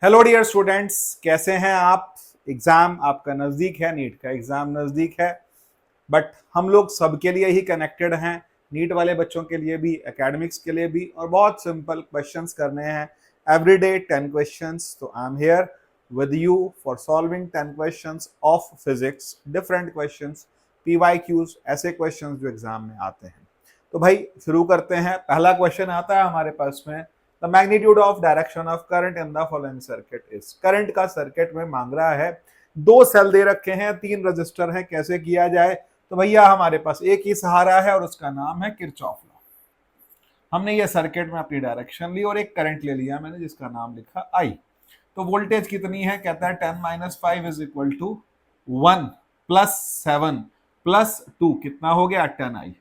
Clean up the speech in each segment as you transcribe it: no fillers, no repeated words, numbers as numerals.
Hello dear students, कैसे हैं आप। एग्जाम आपका नज़दीक है, नीट का एग्जाम नज़दीक है, बट हम लोग सबके लिए ही कनेक्टेड हैं। नीट वाले बच्चों के लिए भी, एकेडमिक्स के लिए भी, और बहुत सिंपल क्वेश्चंस करने हैं एवरीडे 10 क्वेश्चंस। तो I am here with you for solving 10 questions of physics, different questions, PYQs, ऐसे क्वेश्चंस जो एग्जाम में आते हैं। तो भाई शुरू करते हैं। पहला क्वेश्चन आता है हमारे पास में, the magnitude of direction of current in the following circuit is. Current का सर्किट में मांग रहा है, दो सेल दे रखे हैं, तीन रजिस्टर हैं, कैसे किया जाए। तो भैया हमारे पास एक ही सहारा है और उसका नाम है किरचॉफ लॉ। हमने ये सर्किट में अपनी डायरेक्शन ली और एक करंट ले लिया मैंने जिसका नाम लिखा आई। तो वोल्टेज कितनी है, कहता है 10 - 5 is equal to 1 plus 7 plus 2, कितना हो गया 10i।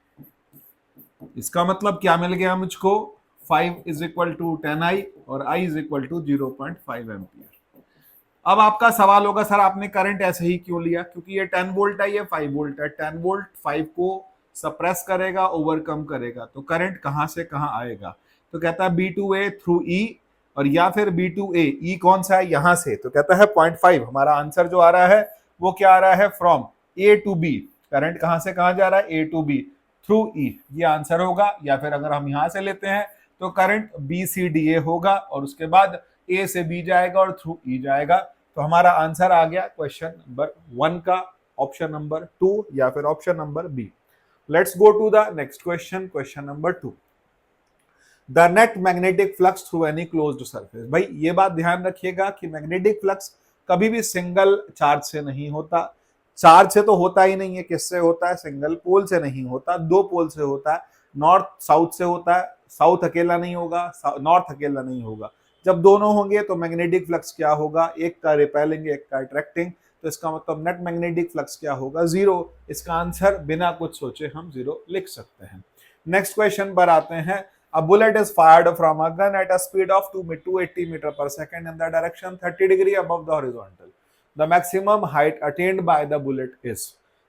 इसका मतलब क्या मिल गया मुझको, 5 इज इक्वल टू 10i और i is equal to 0.5 ampere. अब आपका सवाल होगा, सर आपने करंट ऐसे ही क्यों लिया, क्योंकि ये 10 वोल्ट है, ये 5 वोल्ट है। 10 वोल्ट 5 को सप्रेस करेगा, ओवरकम करेगा, तो करंट कहां से कहां आएगा। तो कहता है B2A थ्रू E, और या फिर B2A, E कौन सा है यहां से, तो कहता है 0.5। हमारा आंसर जो आ रहा है वो क्या आ रहा है, from A to B। Current कहां से कहां जा रहा है, A to B through E, ये आंसर होगा। या फिर अगर हम यहां से लेते हैं तो करंट BCDA होगा और उसके बाद A से B जाएगा और थ्रू E जाएगा। तो हमारा आंसर आ गया क्वेश्चन नंबर 1 का, ऑप्शन नंबर 2 या फिर option number B. Let's go to the next question, question number 2। The net magnetic flux through any closed surface. भाई ये बात ध्यान रखिएगा कि मैग्नेटिक फ्लक्स कभी भी सिंगल चार्ज से नहीं होता। चार्ज से तो होता ही नहीं है, किससे होता है, सिंगल पोल से नहीं होता, दो पोल से होता है। नॉर्थ साउथ से होता है, साउथ अकेला नहीं होगा, नॉर्थ अकेला नहीं होगा। जब दोनों होंगे तो मैग्नेटिक फ्लक्स क्या होगा, एक का रिपेलिंग एक का अट्रैक्टिंग। तो इसका मतलब नेट मैग्नेटिक फ्लक्स क्या होगा, जीरो। इसका आंसर बिना कुछ सोचे हम जीरो लिख सकते हैं। नेक्स्ट क्वेश्चन पर आते हैं। A bullet is fired from a gun at a speed of 280 metre per second in the direction 30 degree above the horizontal. The maximum height attained by the bullet is।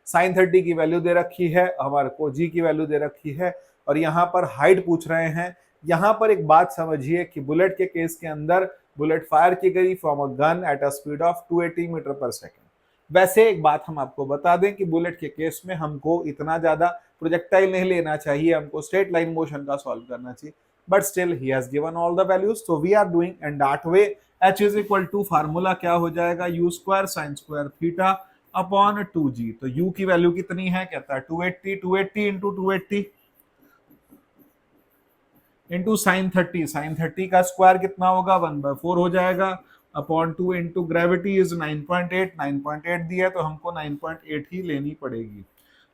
sin 30 की value दे रखी है, हमारे को g की value दे रखी है, और यहाँ पर हाइट पूछ रहे हैं। यहाँ पर एक बात समझिए कि बुलेट के केस के अंदर बुलेट फायर की गई from a gun at a speed of 280 metre per second. वैसे एक बात हम आपको बता दें कि बुलेट के केस में हमको इतना ज्यादा प्रोजेक्टाइल नहीं लेना चाहिए, हमको स्ट्रेट लाइन मोशन का सॉल्व करना चाहिए। But still he has given all the values, so we are doing in that way. h is equal to formula क्या हो जाएगा, u square sine square theta upon 2g। तो u की value कितनी है, कहता है 280 इंटू 280 इंटू साइन 30। साइन 30 का स्क्वायर कितना होगा, 1/4 हो जाएगा, अपॉन 2 इंटू ग्रेविटी इज 9.8। 9.8 दिया है तो हमको 9.8 ही लेनी पड़ेगी।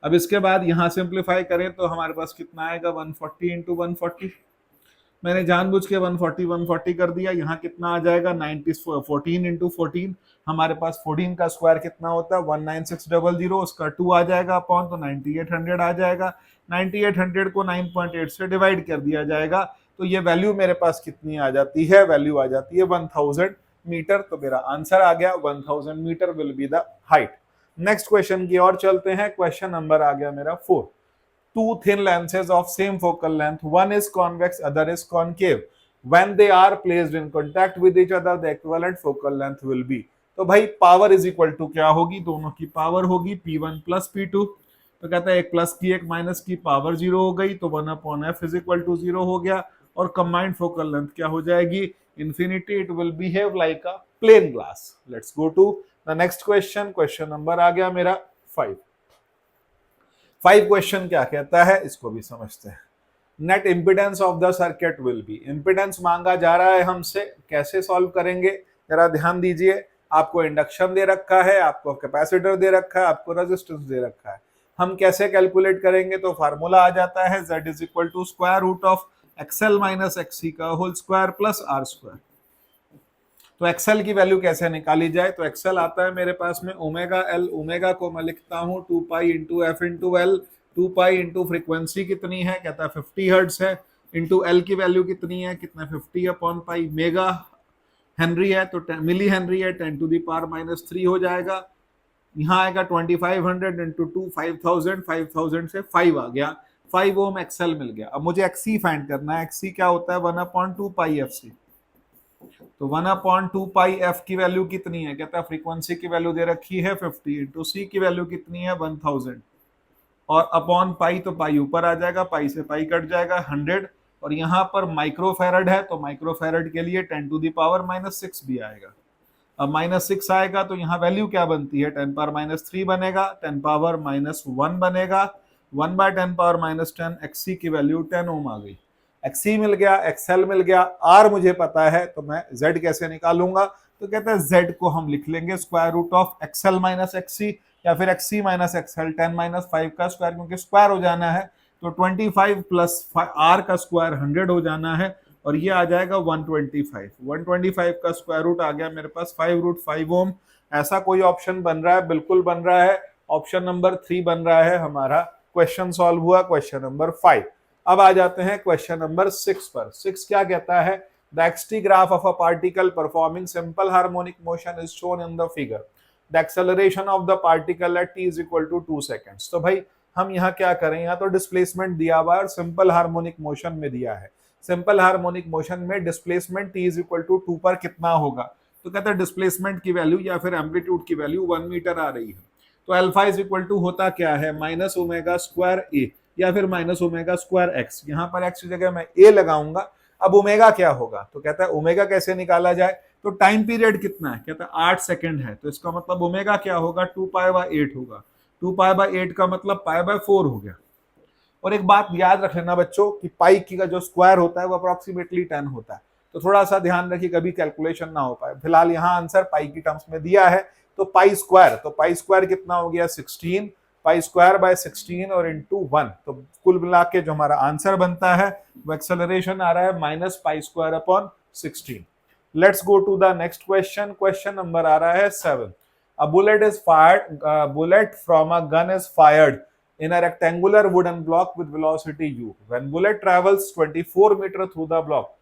अब इसके बाद यहाँ सिंप्लीफाई करें तो हमारे पास कितना आएगा, 140 इंटू 140। मैंने जानबूझ के 140 कर दिया। यहाँ कितना आ जाएगा, 90 14 इंटू 14। हमारे पास 14 का स्क्वायर कितना होता है, 19600, उसका 2 आ जाएगा अपॉन, तो 9800 आ जाएगा। 9800 को 9.8 से डिवाइड कर दिया जाएगा, तो ये वैल्यू मेरे पास कितनी आ जाती है, वैल्यू आ जाती है 1000 मीटर। तो मेरा आंसर आ गया 1000 metre will be the height. Next question की ओर चलते हैं। क्वेश्चन नंबर आ गया मेरा 4। Two thin lenses of same focal length, one is convex, other is concave. When they are placed in contact with each other, the equivalent focal length will be। तो भाई power is equal to क्या होगी, दोनों की power होगी P1 plus P2। तो कहता है एक प्लस की एक माइनस की पावर 0 हो गई, तो 1/f इज इक्वल टू 0 हो गया। और कंबाइंड फोकल लेंथ क्या हो जाएगी, infinity. It will behave like a plane glass. Let's go to the next question. Question number आ गया मेरा 5। 5 क्वेश्चन क्या कहता है, इसको भी समझते हैं। Net impedance of the circuit will be. Impedance मांगा जा रहा है हमसे, कैसे सॉल्व करेंगे जरा ध्यान दीजिए। आपको इंडक्शन दे रखा है, आपको कैपेसिटर दे रखा है, आपको रेजिस्टेंस दे रखा है। हम कैसे कैलकुलेट करेंगे, तो फार्मूला आ जाता है z is equal to square root of XL minus XC का whole square plus R square. तो एक्सएल की वैल्यू कैसे निकाली जाए, तो एक्सएल आता है मेरे पास में ओमेगा एल। ओमेगा को मैं लिखता हूं 2 pi into F into L. 2 pi into frequency कितनी है, कहता है 50 हर्ट्ज है, इंटू एल की वैल्यू कितनी है, कितना 50 अपॉन पाई। मेगा हेनरी है तो मिली हेनरी है, 10 टू द पावर -3 हो जाएगा। यहाँ आएगा 2500 इंटू 2 5000। 5000 से 5 आ गया, 5 ओम एक्सएल मिल गया। अब मुझे एक्सी फाइंड करना है। एक्सी क्या होता है, 1/2 पाई एफ सी। तो 1/2πf की वैल्यू कितनी है, कहता है फ्रीक्वेंसी की वैल्यू दे रखी है 50 इंटू सी की वैल्यू कितनी है 1000 और अपॉन पाई, तो पाई ऊपर आ जाएगा, पाई से पाई कट जाएगा 100 और यहाँ पर माइक्रोफेरड है तो माइक्रोफेरड के लिए 10⁻⁻6 भी आएगा। अब -6 आएगा तो यहाँ वैल्यू क्या बनती है 10⁻³ बनेगा, 10⁻1 बनेगा, 1/10⁻10 XC की वैल्यू 10 ओम आ गई। XC मिल गया, XL मिल गया, R मुझे पता है तो मैं Z कैसे निकालूंगा, तो कहते हैं Z को हम लिख लेंगे square root of XL minus XC या फिर XC माइनस XL 10⁻5 का स्क्वायर, क्योंकि स्क्वायर हो जाना है तो 25 प्लस R का स्क्वायर 100 हो जाना है और ये आ जाएगा 125। 125 का स्क्वायर रूट आ गया मेरे पास 5√5 ओम। ऐसा कोई ऑप्शन बन रहा है, बिल्कुल बन रहा है, ऑप्शन नंबर 3 बन रहा है हमारा। क्वेश्चन सॉल्व हुआ, क्वेश्चन नंबर 5। अब आ जाते हैं क्वेश्चन नंबर 6 पर। 6 क्या कहता है, the x t graph of a particle performing simple harmonic motion is shown in the figure, the acceleration of the particle at t = 2 seconds. तो भाई हम यहाँ क्या करें, यहाँ तो डिस्प्लेसमेंट दिया हुआ है और सिंपल हार्मोनिक मोशन में दिया है। सिंपल हार्मोनिक मोशन में डिस्प्लेसमेंट t = 2 पर कितना होगा, तो कहते हैं डिस्प्लेसमेंट की वैल्यू या फिर एम्पलीट्यूड की वैल्यू 1 मीटर आ रही है, तो अल्फा = होता क्या है -ω²a या फिर -ω²x। यहाँ पर x की जगह मैं a लगाऊंगा। अब ओमेगा क्या होगा, तो कहता है ओमेगा कैसे निकाला जाए, तो टाइम पीरियड कितना है, कहता है 8 सेकंड है, तो इसका मतलब ओमेगा क्या होगा 2π/8 होगा। 2π/8 का मतलब π/4 हो गया। और एक बात याद रख लेना बच्चों कि पाई की का जो स्क्वायर होता है वो अप्रोक्सीमेटली 10 होता है, तो थोड़ा सा ध्यान रखिए कभी कैलकुलेशन ना हो पाए। फिलहाल यहाँ आंसर पाई की टर्म्स में दिया है, तो पाई स्क्वायर कितना हो गया 16, π²/16 और इंटू 1, तो कुल मिला के जो हमारा आंसर बनता है वो एक्सेलरेशन आ रहा है -π²/16। Let's go to the next question. Question number आ रहा है 7। A bullet from a gun is fired in a rectangular wooden block with velocity u. When bullet travels 24 meters through the block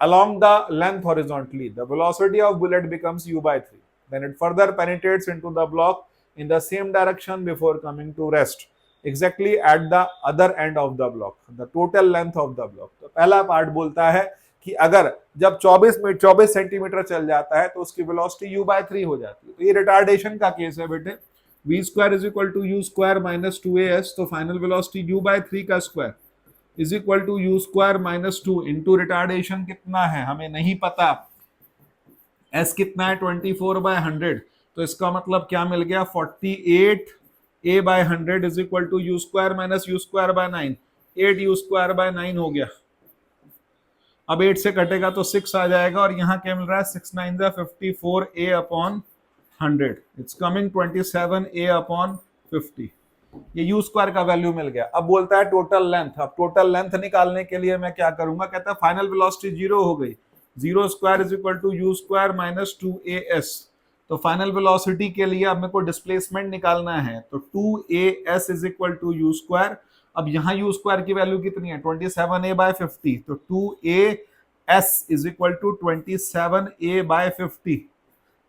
along the length horizontally, the velocity of bullet becomes u/3. Then it further penetrates into the block in the same direction before coming to rest exactly at the other end of the block. The total length of the block. तो पहला part बोलता है कि अगर जब 24 centimetre चल जाता है तो उसकी वेलोसिटी u/3 हो जाती है। तो ये रिटार्डेशन का केस है बेटे। v² = u² - 2as, तो फाइनल वेलोसिटी u/3 का स्क्वायर = u² - 2 इंटू रिटार्डेशन कितना है हमें नहीं पता, s कितना है 24/100, तो इसका मतलब क्या मिल गया 48a/100 = u² - u²/9, 8u²/9 हो गया। अब 8 से कटेगा तो 6 आ जाएगा और यहाँ क्या मिल रहा है 6 9 54a/100, इट्स कमिंग 27a/50। ये u² का वैल्यू मिल गया। अब बोलता है टोटल लेंथ। अब टोटल लेंथ निकालने के लिए मैं क्या करूंगा, कहता है फाइनल वेलोसिटी 0 हो गई, 0² = u² - 2as, तो फाइनल वेलोसिटी के लिए अब मेरे को डिस्प्लेसमेंट निकालना है, तो 2as = u²। अब यहाँ u² की वैल्यू कितनी है 27a/50, तो 2as = 27a/50,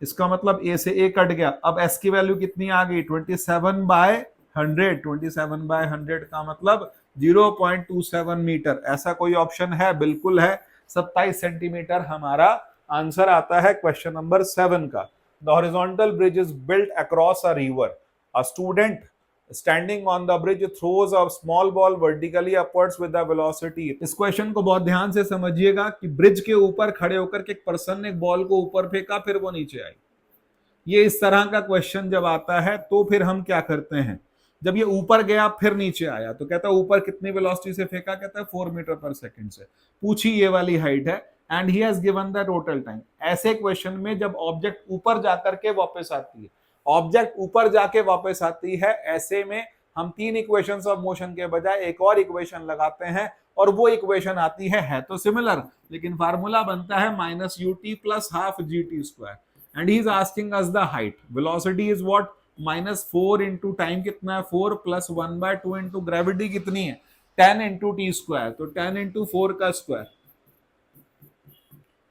इसका मतलब a से a कट गया। अब s की वैल्यू कितनी आ गई 27/100, 27/100 का मतलब 0.27 मीटर। ऐसा कोई ऑप्शन है, बिल्कुल है, 27 सेंटीमीटर हमारा आंसर आता है क्वेश्चन नंबर 7 का। The horizontal bridge is built across a river, a student standing on the bridge throws a small ball vertically upwards with the velocity. इस क्वेश्चन को बहुत ध्यान से समझिएगा कि ब्रिज के ऊपर खड़े होकर के एक पर्सन ने एक बॉल को ऊपर फेंका, फिर वो नीचे आई। ये इस तरह का क्वेश्चन जब आता है तो फिर हम क्या करते हैं, जब ये ऊपर गया फिर नीचे आया तो कहता है ऊपर कितनी वेलोसिटी से फेंका, कहता है 4 मीटर पर सेकंड से। पूछी ये वाली हाइट है and he has given the total time. ऐसे क्वेश्चन में जब ऑब्जेक्ट ऊपर जाकर के वापस आती है, ऐसे में हम 3 इक्वेशंस ऑफ मोशन के बजाय एक और इक्वेशन लगाते हैं और वो इक्वेशन आती है तो सिमिलर, लेकिन फार्मूला बनता है -ut + ½ gt²। and he is asking us the height. Velocity is what -4 into time कितना है 4 + 1/2 into gravity कितनी है 10 into t², तो 10 into 4 का स्क्वायर,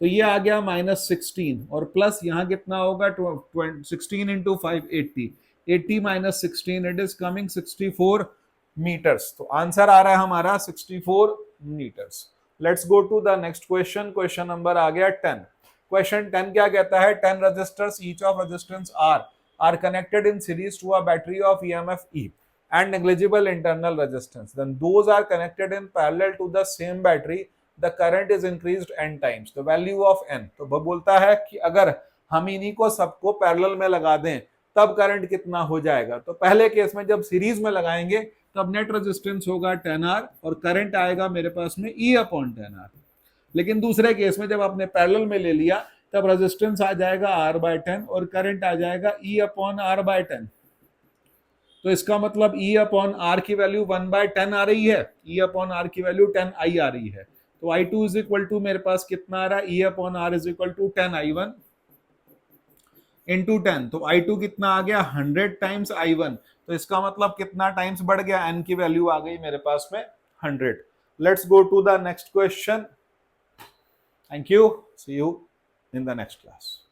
तो ये आ गया -16 और प्लस यहाँ कितना होगा 16 into 5 80, 80 - 16 it is coming 64 metres. तो आंसर आ रहा है हमारा 64 metres. Let's go to the next question. Question number आ गया 10। क्वेश्चन 10 क्या कहता है, 10 resistors each of resistance are connected in series to a battery of EMF E and negligible internal resistance, then those are connected in parallel to the same battery, the current is increased n times, the value of n। तो वो बोलता है कि अगर हम इन्हीं को सबको पैरेलल में लगा दें तब करंट कितना हो जाएगा। तो पहले केस में जब सीरीज में लगाएंगे तब नेट रेजिस्टेंस होगा 10R और करंट आएगा मेरे पास में E/10R। लेकिन दूसरे केस में जब आपने पैरेलल में ले लिया तब रेजिस्टेंस आ जाएगा R/10 और करंट आ जाएगा E/R/10। तो इसका मतलब E/R की वैल्यू 1/10 आ रही है, E/R की वैल्यू 10I आ रही है। तो I2 इज इक्वल टू मेरे पास कितना आ रहा है, E/R is equal to 10I1 into 10। तो I2 कितना आ गया, 100 टाइम्स I1। तो इसका मतलब कितना टाइम्स बढ़ गया, N की वैल्यू आ गई मेरे पास में 100। Let's go to the next question. Thank you, see you in the next class.